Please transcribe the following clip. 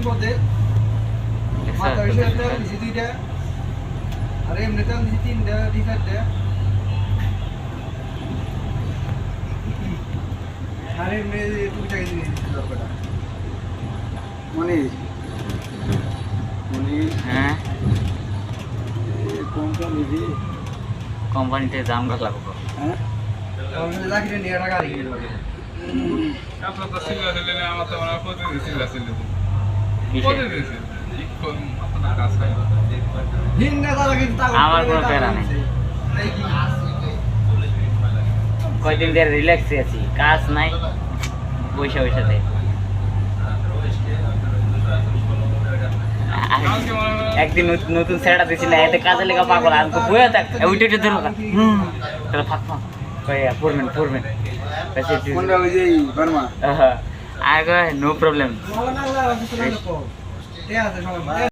পদে মাথা বিষয়ে তেল দিছি 2টা আর এমনি তেল দিছি 3টা ডিফারটা আর এমনি 2টা দিছি দরকারটা মনির হ্যাঁ কোম্পানি দি কোম্পানিতে দাম কত লাগবে হ্যাঁ কোম্পানি লাখে নিয়ে টাকা দিয়ে দেবে আপনার তো সিলা দিলে না আমার তো মনে হয় প্রতিদিন সিলা সিলে কিসে? প্রতিদিন সিলা এখন আপনার কাজ হয় হিন্না দাদা কিন্তু টাকা আমার কোনো প্যারা নেই। কয়দিন ধরে রিল্যাক্সে আছি, কাজ নাই, পয়সা পয়সা দেয়। একদিন নতুন সেটা দিছি না, এতে কাজে লেখা পাগল, আমি তো বইয়া থাক ওইটা ধরো তাহলে ফাঁক ফাঁক পড়বেন পড়বেন কোনটা ওই যে বর্মা আগে নো প্রবলেম। ঠিক আছে সবাই